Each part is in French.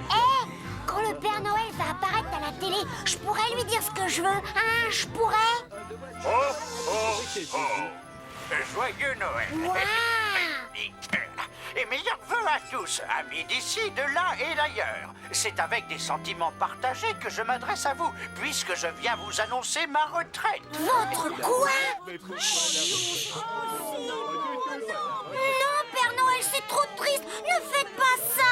Hé, quand le Père Noël va apparaître à la télé, je pourrais lui dire ce que je veux, hein, je pourrais. Oh, oh, oh. Joyeux Noël. Waouh! Et meilleurs vœux à tous, amis d'ici, de là et d'ailleurs. C'est avec des sentiments partagés que je m'adresse à vous, puisque je viens vous annoncer ma retraite. Votre quoi? Non, Père Noël, c'est trop triste. Ne faites pas ça.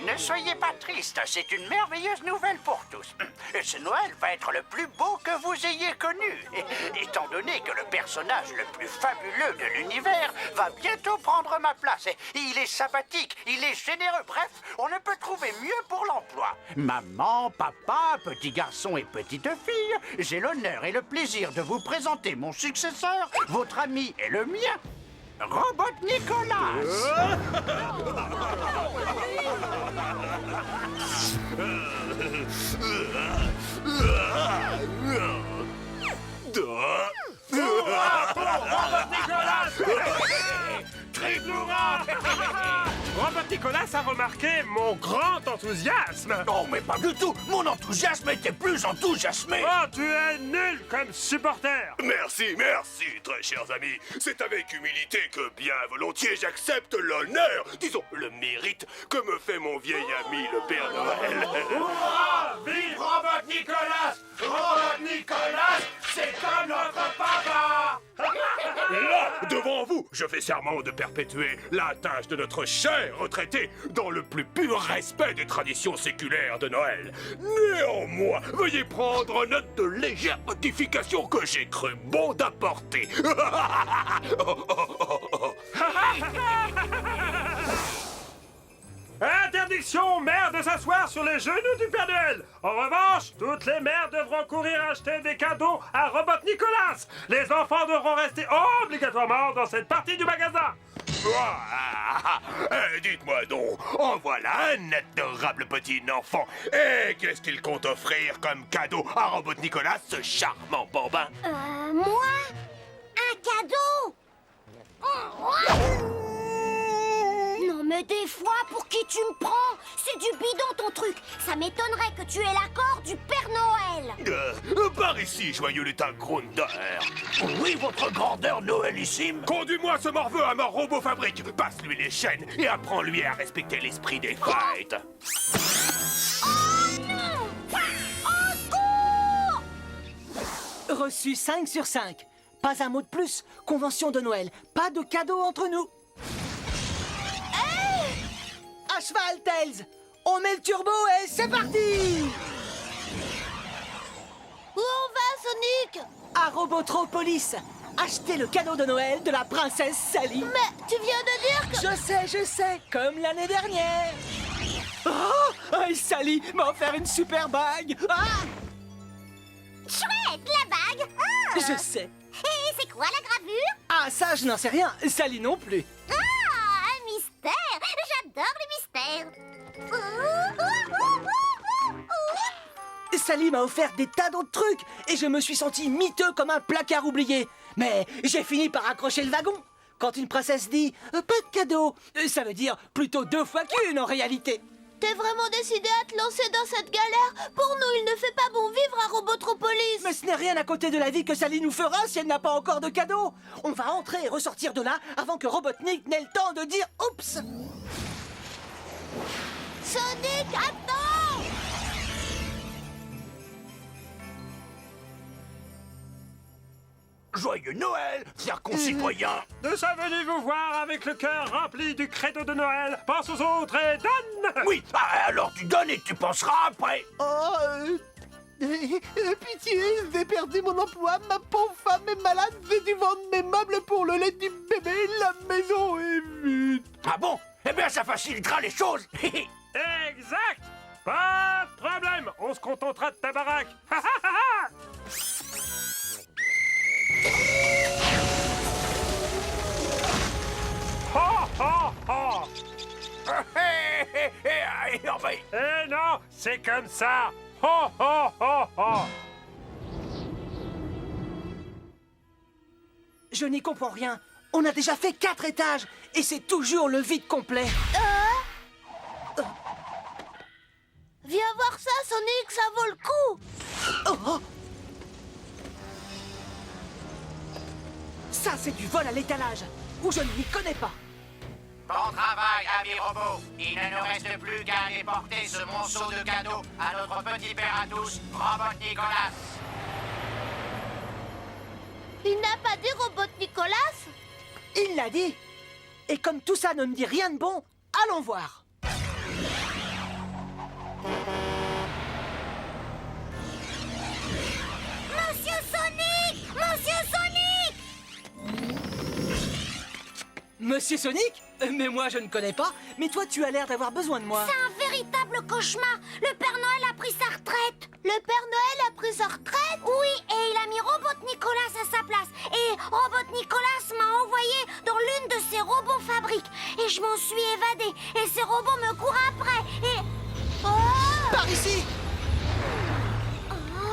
Ne soyez pas triste, c'est une merveilleuse nouvelle pour tous. Ce Noël va être le plus beau que vous ayez connu. Étant donné que le personnage le plus fabuleux de l'univers va bientôt prendre ma place. Il est sympathique, il est généreux, bref, on ne peut trouver mieux pour l'emploi. Maman, papa, petit garçon et petite fille, j'ai l'honneur et le plaisir de vous présenter mon successeur, votre ami et le mien, Robot Nicolas. Robot Nicolas! Triple hurrah! Robot Nicolas a remarqué mon grand enthousiasme! Non, mais pas du tout. Mon enthousiasme était plus enthousiasmé. Oh, tu es nul comme supporter! Merci, merci, très chers amis. C'est avec humilité que bien volontiers j'accepte l'honneur, disons le mérite, que me fait mon vieil ami le Père Noël. Hurrah! Vive Robot Nicolas! Robot Nicolas, c'est comme notre papa! Là, devant vous, je fais serment de perpétuer la tâche de notre cher retraité dans le plus pur respect des traditions séculaires de Noël. Néanmoins, veuillez prendre note de légères modifications que j'ai cru bon d'apporter. Interdiction aux mères de s'asseoir sur les genoux du Père Noël. En revanche, toutes les mères devront courir acheter des cadeaux à Robot Nicolas. Les enfants devront rester obligatoirement dans cette partie du magasin. Dites-moi donc, en voilà un adorable petit enfant. Et qu'est-ce qu'il compte offrir comme cadeau à Robot Nicolas, ce charmant bambin? Moi? Un cadeau? Non mais des fois, pour qui tu me prends? C'est du bidon ton truc. Ça m'étonnerait que tu aies l'accord du Père Noël. Par ici, joyeux lutin Grunder. Oui, votre grandeur noëlissime. Conduis-moi ce morveux à ma robot fabrique. Passe-lui les chaînes et apprends-lui à respecter l'esprit des fêtes. Oh non! Au secours! Reçu 5 sur 5. Pas un mot de plus. Convention de Noël. Pas de cadeau entre nous. À cheval, Tails. On met le turbo et c'est parti. Où on va, Sonic? À Robotropolis. Acheter le cadeau de Noël de la princesse Sally. Mais tu viens de dire que... Je sais, comme l'année dernière. Oh, Sally m'a offert une super bague. Ah, Chouette, la bague! je sais. Et c'est quoi la gravure? Ah, ça, je n'en sais rien. Sally non plus. Ah, un mystère! J'adore les mystères! Sally m'a offert des tas d'autres trucs et je me suis senti miteux comme un placard oublié. Mais j'ai fini par accrocher le wagon. Quand une princesse dit « pas de cadeau », ça veut dire plutôt 2 fois qu'une en réalité. T'es vraiment décidé à te lancer dans cette galère? Pour nous, il ne fait pas bon vivre à Robotropolis! Mais ce n'est rien à côté de la vie que Sally nous fera si elle n'a pas encore de cadeau. On va entrer et ressortir de là avant que Robotnik n'ait le temps de dire « oups ». Sonic, attends! Joyeux Noël, chers concitoyens. Nous sommes venus vous voir avec le cœur rempli du credo de Noël. Pense aux autres et donne! Oui, alors tu donnes et tu penseras après. Pitié, j'ai perdu mon emploi, ma pauvre femme est malade, j'ai dû vendre mes meubles pour le lait du bébé, la maison est vide. Ah bon? Eh bien, ça facilitera les choses. Exact! Pas de problème, on se contentera de ta baraque. Ha, ha, ha, ha. Ho, ho, ho. Eh non, c'est comme ça. Ho, ho, ho, ho. Je n'y comprends rien. On a déjà fait 4 étages et c'est toujours le vide complet. Viens voir ça, Sonic, ça vaut le coup. Oh, oh. Ça, c'est du vol à l'étalage, où je ne m'y connais pas. Bon travail, amis robots. Il ne nous reste plus qu'à aller porter ce monceau de cadeaux à notre petit père à tous, Robot Nicolas. Il n'a pas dit Robot Nicolas? Il l'a dit. Et comme tout ça ne me dit rien de bon, allons voir. Monsieur Sonic! Monsieur Sonic! Monsieur Sonic? Mais moi, je ne connais pas. Mais toi, tu as l'air d'avoir besoin de moi. C'est un véritable cauchemar. Le Père Noël a pris sa retraite. Le Père Noël a pris sa retraite? Oui, et il a mis Robot Nicolas à sa place. Et Robot Nicolas m'a envoyé dans l'une de ses robots fabriques. Et je m'en suis évadée. Et ces robots me courent après. Et... Oh! Par ici!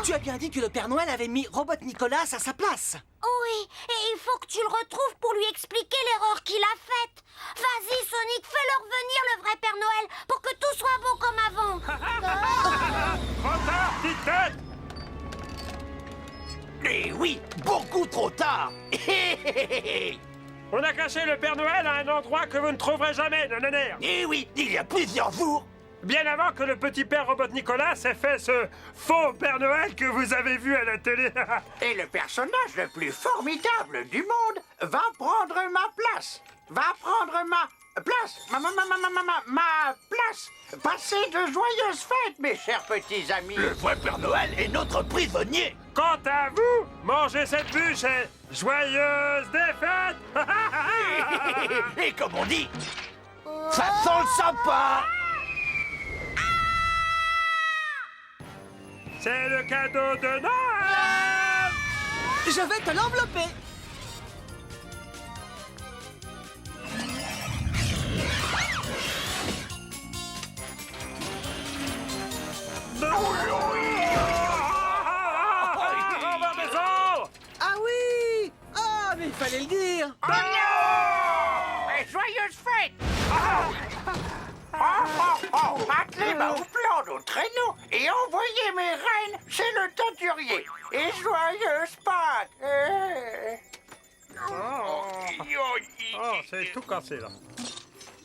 Tu as bien dit que le Père Noël avait mis Robot Nicolas à sa place. Oui, et il faut que tu le retrouves pour lui expliquer l'erreur qu'il a faite. Vas-y, Sonic, fais-le revenir, le vrai Père Noël, pour que tout soit beau comme avant. Trop tard, petite tête! Eh oui, beaucoup trop tard. On a caché le Père Noël à un endroit que vous ne trouverez jamais, Nananer. Eh oui, il y a plusieurs jours. Bien avant que le petit père Robot Nicolas ait fait ce faux Père Noël que vous avez vu à la télé. Et le personnage le plus formidable du monde va prendre ma place. Va prendre ma place. Ma place. Passez de joyeuses fêtes, mes chers petits amis. Le vrai Père Noël est notre prisonnier. Quant à vous, mangez cette bûche et joyeuse défaite. Et comme on dit, ça sent le sapin. C'est le cadeau de Noël. Je vais te l'envelopper. Ah oui! Ah, mais il fallait le dire. Oh non! Et joyeuses fêtes. Attelez-moi au plan au traîneau et envoyez mes reines chez le teinturier. Et joyeuses Pâques. Oh, c'est tout cassé là.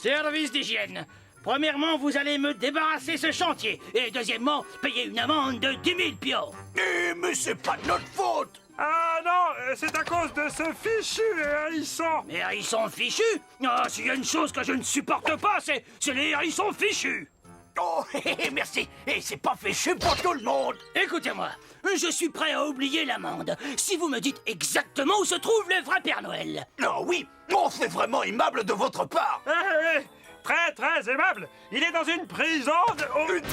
Service d'hygiène. Premièrement, vous allez me débarrasser ce chantier. Et deuxièmement, payer une amende de 10 000 pions. Eh, mais c'est pas de notre faute. Ah non, c'est à cause de ce fichu hérisson. Les hérissons fichus? Ah, s'il y a une chose que je ne supporte pas, c'est les hérissons fichus. Oh, merci. Et c'est pas fichu pour tout le monde. Écoutez-moi, je suis prêt à oublier l'amende, si vous me dites exactement où se trouve le vrai Père Noël. Oh oui, oh, c'est vraiment aimable de votre part. Très, très aimable. Il est dans une prison de...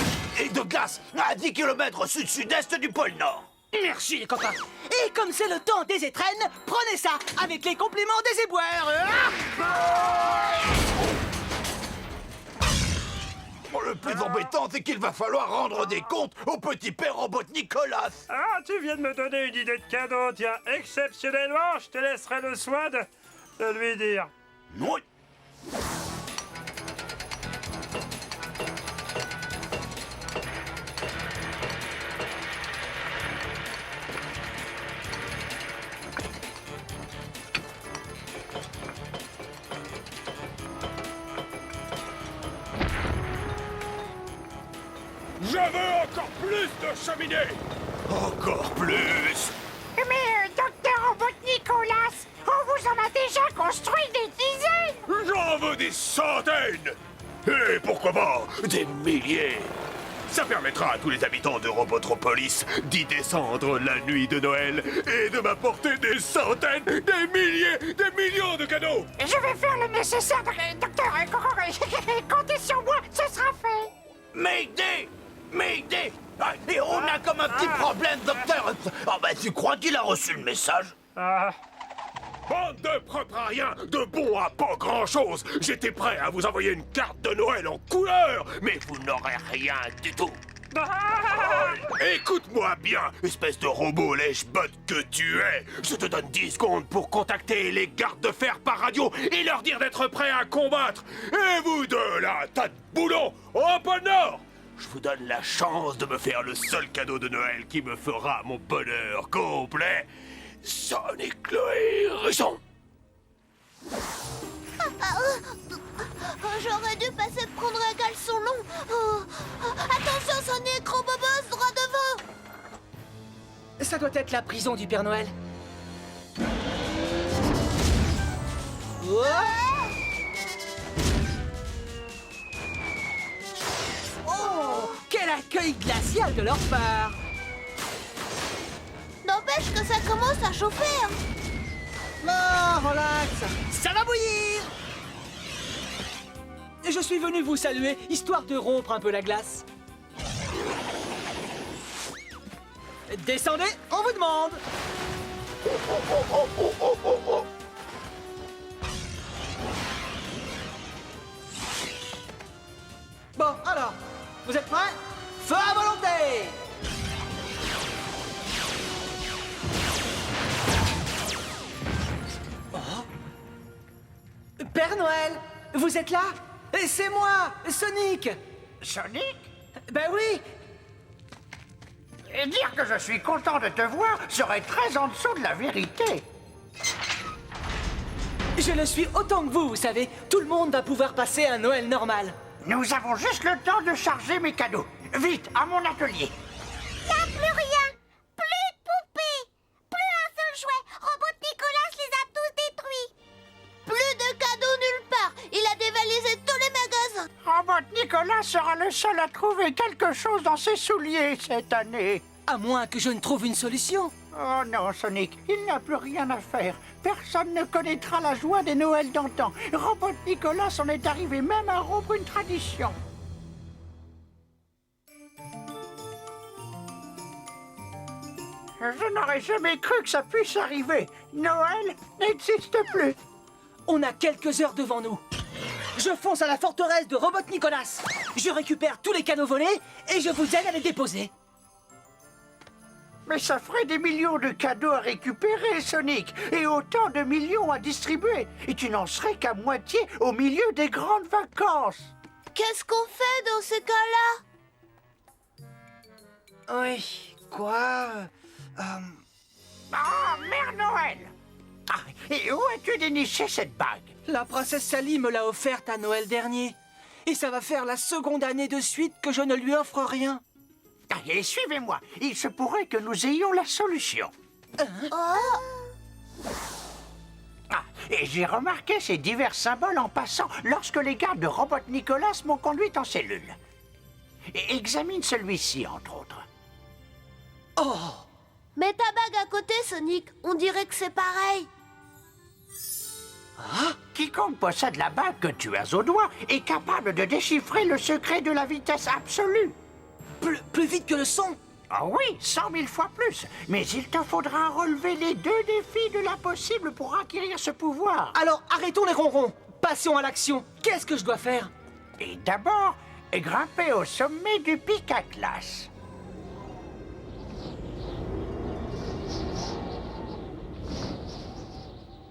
Et de glace à 10 km sud-sud-est du pôle Nord. Merci les copains. Et comme c'est le temps des étrennes, prenez ça avec les compliments des éboueurs. Le plus embêtant, c'est qu'il va falloir rendre des comptes au petit père Robot Nicolas. Ah, tu viens de me donner une idée de cadeau. Tiens, exceptionnellement, je te laisserai le soin de lui dire. Oui. Je veux encore plus de cheminées. Encore plus. Mais, docteur Robot Nicolas, on vous en a déjà construit des dizaines. J'en veux des centaines. Et pourquoi pas des milliers. Ça permettra à tous les habitants de Robotropolis d'y descendre la nuit de Noël et de m'apporter des centaines, des milliers, des millions de cadeaux. Je vais faire le nécessaire, docteur. Comptez sur moi, ce sera fait. Mayday! Mayday! Ah, et on a comme un petit problème, docteur. Ah bah tu crois qu'il a reçu le message? Ah, Bande de propres à rien, de bon à pas grand-chose. J'étais prêt à vous envoyer une carte de Noël en couleur, mais vous n'aurez rien du tout. Écoute-moi bien, espèce de robot lèche-botte que tu es. Je te donne 10 secondes pour contacter les gardes de fer par radio et leur dire d'être prêts à combattre. Et vous deux, là, tas de boulons, au pôle Nord, je vous donne la chance de me faire le seul cadeau de Noël qui me fera mon bonheur complet. Sonic le hérisson. J'aurais dû passer prendre un caleçon long. Attention, Sonic, Robobos, droit devant. Ça doit être la prison du Père Noël. Oh, quel accueil glacial de leur part! N'empêche que ça commence à chauffer. Hein. Non, relax, ça va bouillir! Je suis venu vous saluer, histoire de rompre un peu la glace. Descendez, on vous demande! Bon, alors, vous êtes prêts? Feu à volonté! Oh. Père Noël, vous êtes là? C'est moi, Sonic! Sonic? Ben oui! Et dire que je suis content de te voir serait très en dessous de la vérité. Je le suis autant que vous savez. Tout le monde va pouvoir passer un Noël normal. Nous avons juste le temps de charger mes cadeaux. Vite, à mon atelier. Y a plus rien. Plus de poupées. Plus un seul jouet. Robot Nicolas les a tous détruits. Plus de cadeaux nulle part. Il a dévalisé tous les magasins. Robot Nicolas sera le seul à trouver quelque chose dans ses souliers cette année. À moins que je ne trouve une solution. Oh non, Sonic, il n'a plus rien à faire. Personne ne connaîtra la joie des Noëls d'antan. Robot Nicolas en est arrivé même à rompre une tradition. Je n'aurais jamais cru que ça puisse arriver. Noël n'existe plus. On a quelques heures devant nous. Je fonce à la forteresse de Robot Nicolas. Je récupère tous les cadeaux volés et je vous aide à les déposer. Mais ça ferait des millions de cadeaux à récupérer, Sonic, et autant de millions à distribuer. Et tu n'en serais qu'à moitié au milieu des grandes vacances. Qu'est-ce qu'on fait dans ces cas-là? Oui, quoi? Ah, Mère Noël! Ah, et où as-tu déniché cette bague? La princesse Sally me l'a offerte à Noël dernier. Et ça va faire la seconde année de suite que je ne lui offre rien. Allez, suivez-moi. Il se pourrait que nous ayons la solution. Ah, et j'ai remarqué ces divers symboles en passant lorsque les gardes de Robot Nicolas m'ont conduite en cellule. Et examine celui-ci, entre autres. Oh! Mets ta bague à côté, Sonic. On dirait que c'est pareil. Quiconque possède la bague que tu as au doigt est capable de déchiffrer le secret de la vitesse absolue. Plus vite que le son? Ah oui, 100 000 fois plus. Mais il te faudra relever les 2 défis de l'impossible pour acquérir ce pouvoir. Alors arrêtons les ronrons. Passons à l'action. Qu'est-ce que je dois faire? Et d'abord, grimper au sommet du pic à glace.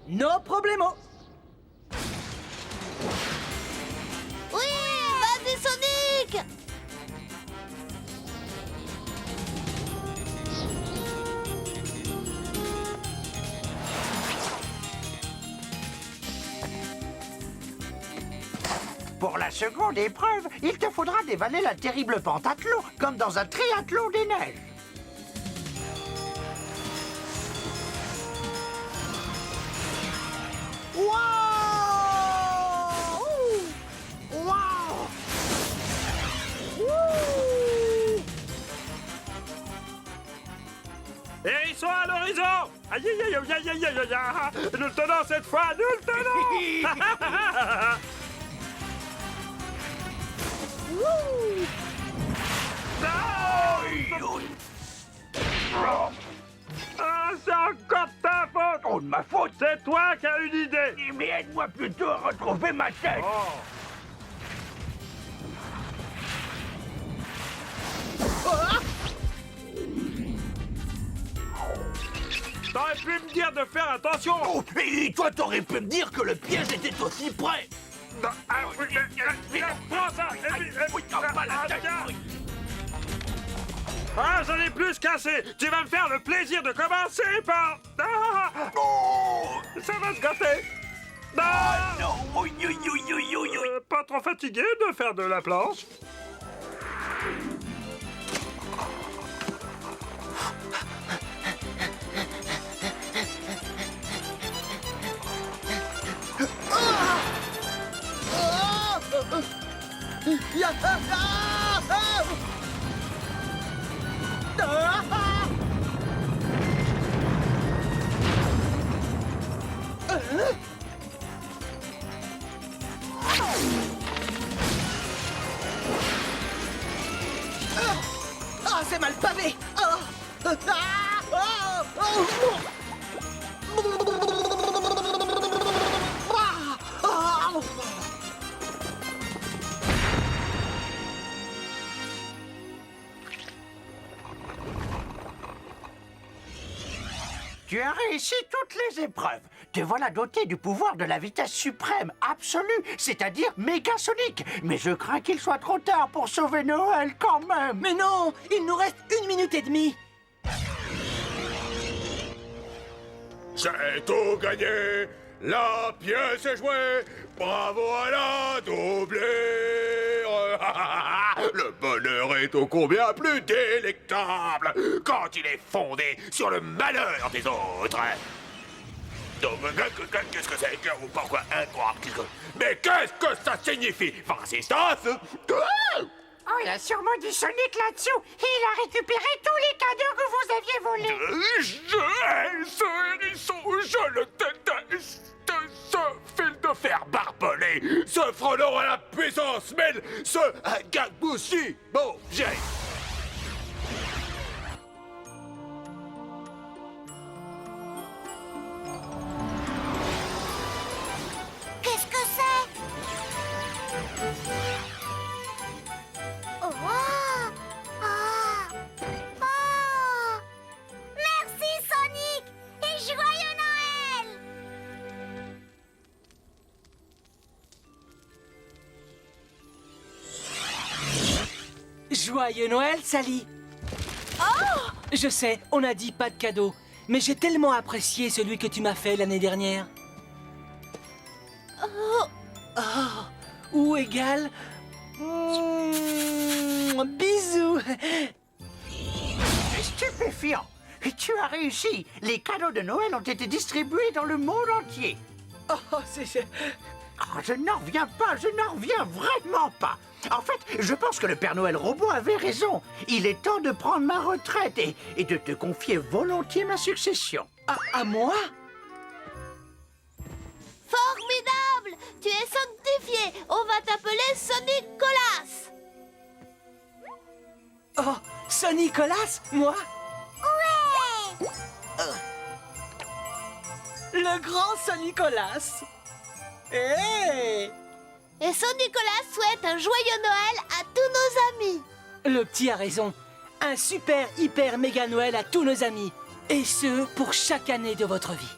No problemo. Oui, vas-y, Sonic. Pour la seconde épreuve, il te faudra dévaler la terrible pente à l'eau, comme dans un triathlon des neiges. Hérisson à l'horizon! Aïe aïe aïe aïe aïe aïe aïe aïe! Nous le tenons cette fois, nous le tenons! Ah, c'est encore ta faute! Oh, de ma faute! C'est toi qui as une idée! Mais aide-moi plutôt à retrouver ma tête! Oh. T'aurais pu me dire de faire attention. Oh, et toi, t'aurais pu me dire que le piège était aussi près. Non, ah, oui, prends ça. Oui, t'as pas la tête. tiens. Ah, j'en ai plus qu'assez. Tu vas me faire le plaisir de commencer par... Ah, Oh, ça va se gâter. Ah, non, oui, oui, oui, oui, oui, oui. pas trop fatigué de faire de la planche? Ya- ah, ah, ah. Ah, ah. Ah, c'est mal pavé. Ah, ah, ah, ah. Tu as réussi toutes les épreuves. Te voilà doté du pouvoir de la vitesse suprême, absolue, c'est-à-dire mégasonique. Mais je crains qu'il soit trop tard pour sauver Noël quand même. Mais non, il nous reste 1 minute et demie. C'est tout gagné. La pièce est jouée. Bravo à la doublure. Le bonheur est ô combien plus délectable quand il est fondé sur le malheur des autres. Donc, qu'est-ce que c'est? Pourquoi Mais qu'est-ce que ça signifie, Francistas? Oh, il a sûrement du Sonic là-dessous. Il a récupéré tous les cadeaux que vous aviez volés. Je hais ce hérisson, je le déteste. Ce fil de fer barbelé, ce frelon à la puissance mêle, ce gagboussi. Bon, j'ai... Qu'est-ce que c'est? Oh, ah, ah, ah. Merci Sonic et joyeux Noël! Joyeux Noël, Sally. Oh! Je sais, on a dit pas de cadeau, mais j'ai tellement apprécié celui que tu m'as fait l'année dernière. Oh! Ou égal... bisous. C'est stupéfiant. Et tu as réussi. Les cadeaux de Noël ont été distribués dans le monde entier. Oh, c'est... Oh, je n'en reviens pas, je n'en reviens vraiment pas. En fait, je pense que le Père Noël robot avait raison. Il est temps de prendre ma retraite et de te confier volontiers ma succession. À moi? Formidable! Tu es sanctifié! On va t'appeler Sonic Colas! Oh, Sonicolas, moi? Ouais! Le grand Sonicolas. Hey! Et Sonicolas souhaite un joyeux Noël à tous nos amis! Le petit a raison. Un super, hyper, méga Noël à tous nos amis. Et ce, pour chaque année de votre vie.